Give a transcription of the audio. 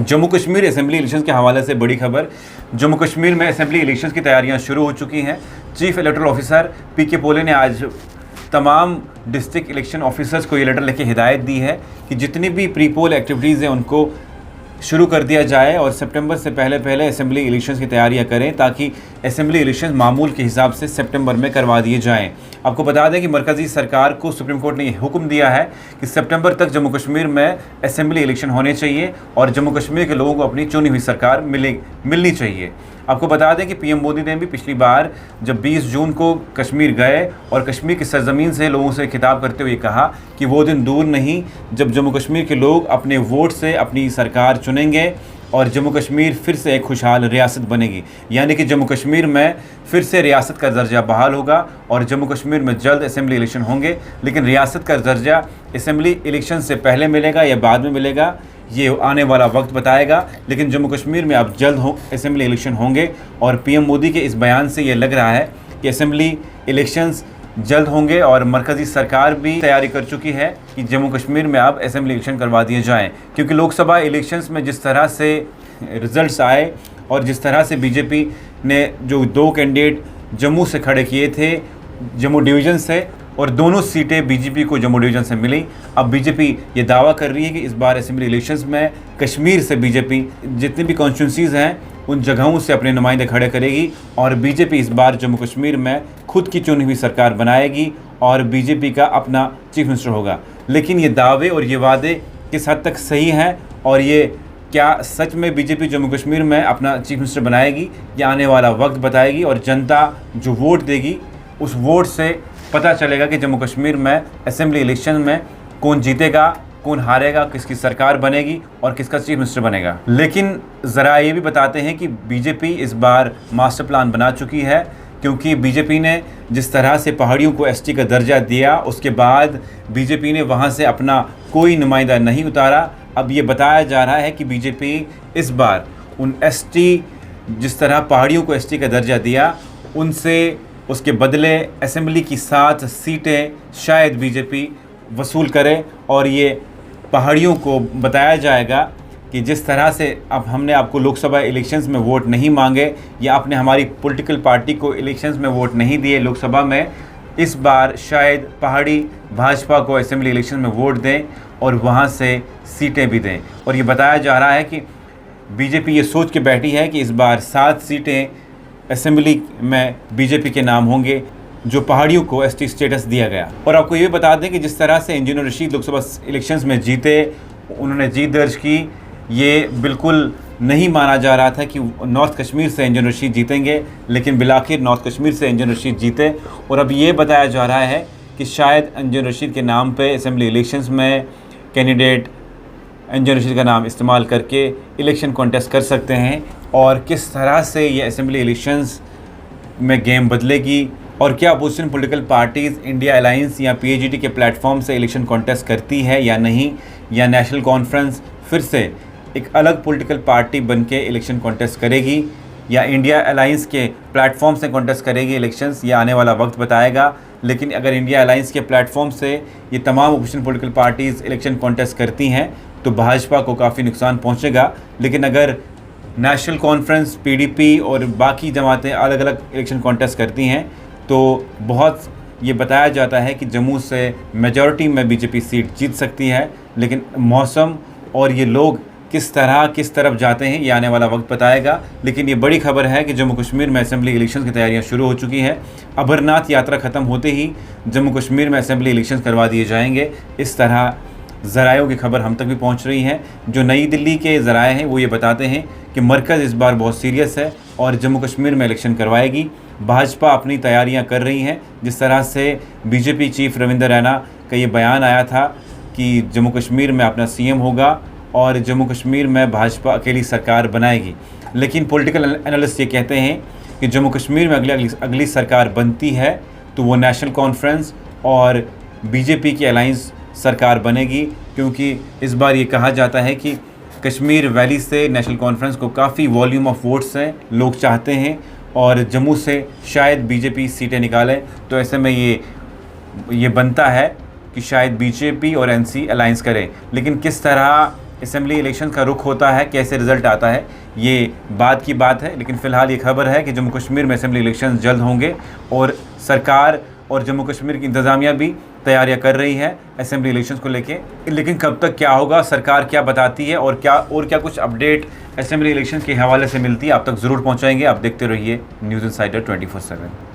Jammu Kashmir assembly elections के हवाले से बड़ी खबर। जम्मू कश्मीर में असेंबली इलेक्शंस की तैयारियां शुरू हो चुकी हैं। चीफ इलेक्टोरल ऑफिसर पीके पोले ने आज तमाम डिस्ट्रिक्ट इलेक्शन ऑफिसर्स को ये लेटर लिख के हिदायत दी है कि जितनी भी प्री पोल एक्टिविटीज़ हैं उनको शुरू कर दिया जाए और सितंबर से पहले असेंबली इलेक्शंस की तैयारियां करें ताकि असेंबली इलेक्शंस मामूल के हिसाब से सितंबर में करवा दिए जाएं। आपको बता दें कि मरकज़ी सरकार को सुप्रीम कोर्ट ने हुक्म दिया है कि सितंबर तक जम्मू कश्मीर में असेंबली इलेक्शन होने चाहिए और जम्मू कश्मीर के लोगों को अपनी चुनी हुई सरकार मिलनी चाहिए। आपको बता दें कि पीएम मोदी ने भी पिछली बार जब 20 जून को कश्मीर गए और कश्मीर की सरजमीन से लोगों से खिताब करते हुए कहा कि वो दिन दूर नहीं जब जम्मू कश्मीर के लोग अपने वोट से अपनी सरकार चुनेंगे और जम्मू कश्मीर फिर से एक खुशहाल रियासत बनेगी, यानी कि जम्मू कश्मीर में फिर से रियासत का दर्जा बहाल होगा और जम्मू कश्मीर में जल्द असेंबली इलेक्शन होंगे। लेकिन रियासत का दर्जा असेंबली इलेक्शन से पहले मिलेगा या बाद में मिलेगा ये आने वाला वक्त बताएगा। लेकिन जम्मू कश्मीर में अब जल्द असेंबली इलेक्शन होंगे और पीएम मोदी के इस बयान से ये लग रहा है कि असेंबली इलेक्शंस जल्द होंगे और मरकज़ी सरकार भी तैयारी कर चुकी है कि जम्मू कश्मीर में अब असेंबली इलेक्शन करवा दिए जाएं, क्योंकि लोकसभा इलेक्शंस में जिस तरह से रिज़ल्ट्स आए और जिस तरह से बीजेपी ने जो 2 कैंडिडेट जम्मू से खड़े किए थे जम्मू डिवीज़न से और दोनों सीटें बीजेपी को जम्मू डिवीज़न से मिली। अब बीजेपी ये दावा कर रही है कि इस बार असेंबली इलेक्शंस में कश्मीर से बीजेपी जितनी भी कॉन्स्टिट्यूंसीज़ हैं उन जगहों से अपने नुमाइंदे खड़े करेगी और बीजेपी इस बार जम्मू कश्मीर में खुद की चुनी हुई सरकार बनाएगी और बीजेपी का अपना चीफ मिनिस्टर होगा। लेकिन ये दावे और ये वादे किस हद तक सही हैं और ये क्या सच में बीजेपी जम्मू कश्मीर में अपना चीफ मिनिस्टर बनाएगी, या आने वाला वक्त बताएगी और जनता जो वोट देगी उस वोट से पता चलेगा कि जम्मू कश्मीर में असेंबली इलेक्शन में कौन जीतेगा, कौन हारेगा, किसकी सरकार बनेगी और किसका चीफ मिनिस्टर बनेगा। लेकिन ज़रा ये भी बताते हैं कि बीजेपी इस बार मास्टर प्लान बना चुकी है, क्योंकि बीजेपी ने जिस तरह से पहाड़ियों को एसटी का दर्जा दिया उसके बाद बीजेपी ने वहाँ से अपना कोई नुमाइंदा नहीं उतारा। अब ये बताया जा रहा है कि बीजेपी इस बार उन एसटी जिस तरह पहाड़ियों को एसटी का दर्जा दिया उनसे उसके बदले असेंबली की 7 सीटें शायद बीजेपी वसूल करे और ये पहाड़ियों को बताया जाएगा कि जिस तरह से अब हमने आपको लोकसभा इलेक्शंस में वोट नहीं मांगे या आपने हमारी पॉलिटिकल पार्टी को इलेक्शंस में वोट नहीं दिए लोकसभा में, इस बार शायद पहाड़ी भाजपा को असेंबली इलेक्शन में वोट दें और वहाँ से सीटें भी दें। और ये बताया जा रहा है कि बीजेपी ये सोच के बैठी है कि इस बार 7 सीटें असेंबली में बीजेपी के नाम होंगे जो पहाड़ियों को एसटी स्टेटस दिया गया। और आपको ये बता दें कि जिस तरह से इंजीनियर रशीद लोकसभा इलेक्शंस में जीते, उन्होंने जीत दर्ज की, ये बिल्कुल नहीं माना जा रहा था कि नॉर्थ कश्मीर से इंजीनियर रशीद जीतेंगे, लेकिन बिलाखिर नॉर्थ कश्मीर से इंजीनियर रशीद जीते। और अब ये बताया जा रहा है कि शायद इंजीनियर रशीद के नाम पे असेंबली इलेक्शंस में कैंडिडेट इंजीनियर रशीद का नाम इस्तेमाल करके इलेक्शन कॉन्टेस्ट कर सकते हैं। और किस तरह से ये असेंबली इलेक्शंस में गेम बदलेगी और क्या opposition political parties India alliance या पीएजीटी के प्लेटफॉर्म से इलेक्शन कॉन्टेस्ट करती है या नहीं, या नेशनल कॉन्फ्रेंस फिर से एक अलग पॉलिटिकल पार्टी बनके इलेक्शन कॉन्टेस्ट करेगी या इंडिया अलायंस के प्लेटफॉर्म से कॉन्टेस्ट करेगी इलेक्शंस, ये आने वाला वक्त बताएगा। लेकिन अगर इंडिया अलायंस के प्लेटफॉर्म से ये तमाम opposition political parties election contest करती हैं तो भाजपा को काफ़ी नुकसान पहुँचेगा। लेकिन अगर नेशनल कॉन्फ्रेंस, पीडीपी और बाकी जमातें अलग अलग इलेक्शन कॉन्टेस्ट करती हैं तो बहुत ये बताया जाता है कि जम्मू से मेजॉरिटी में बीजेपी सीट जीत सकती है। लेकिन मौसम और ये लोग किस तरफ जाते हैं ये आने वाला वक्त बताएगा। लेकिन ये बड़ी खबर है कि जम्मू कश्मीर में असेंबली इलेक्शंस की तैयारियां शुरू हो चुकी हैं। अमरनाथ यात्रा ख़त्म होते ही जम्मू कश्मीर में असेंबली इलेक्शंस करवा दिए जाएंगे, इस तरह ज़रायों की खबर हम तक भी पहुंच रही है। जो नई दिल्ली के ज़राए हैं वो ये बताते हैं कि मरकज़ इस बार बहुत सीरियस है और जम्मू कश्मीर में इलेक्शन करवाएगी। भाजपा अपनी तैयारियां कर रही हैं। जिस तरह से बीजेपी चीफ रविंद्र रैना का ये बयान आया था कि जम्मू कश्मीर में अपना सीएम होगा और जम्मू कश्मीर में भाजपा अकेली सरकार बनाएगी। लेकिन पॉलिटिकल एनालिस्ट ये कहते हैं कि जम्मू कश्मीर में अगली सरकार बनती है तो वो नेशनल कॉन्फ्रेंस और बीजेपी की अलायंस सरकार बनेगी, क्योंकि इस बार ये कहा जाता है कि कश्मीर वैली से नेशनल कॉन्फ्रेंस को काफ़ी वॉल्यूम ऑफ वोट्स हैं, लोग चाहते हैं और जम्मू से शायद बीजेपी सीटें निकाले। तो ऐसे में ये बनता है कि शायद बीजेपी और एनसी अलायंस करें। लेकिन किस तरह असेंबली इलेक्शन का रुख होता है, कैसे रिजल्ट आता है, ये बाद की बात है। लेकिन फ़िलहाल ये खबर है कि जम्मू कश्मीर में असेंबली इलेक्शन जल्द होंगे और सरकार और जम्मू कश्मीर की इंतज़ामिया भी तैयारियां कर रही है असेंबली इलेक्शंस को लेके। लेकिन कब तक क्या होगा, सरकार क्या बताती है और क्या कुछ अपडेट असेंबली इलेक्शन के हवाले से मिलती है, आप तक ज़रूर पहुंचाएंगे। आप देखते रहिए न्यूज़ इनसाइडर 24/7।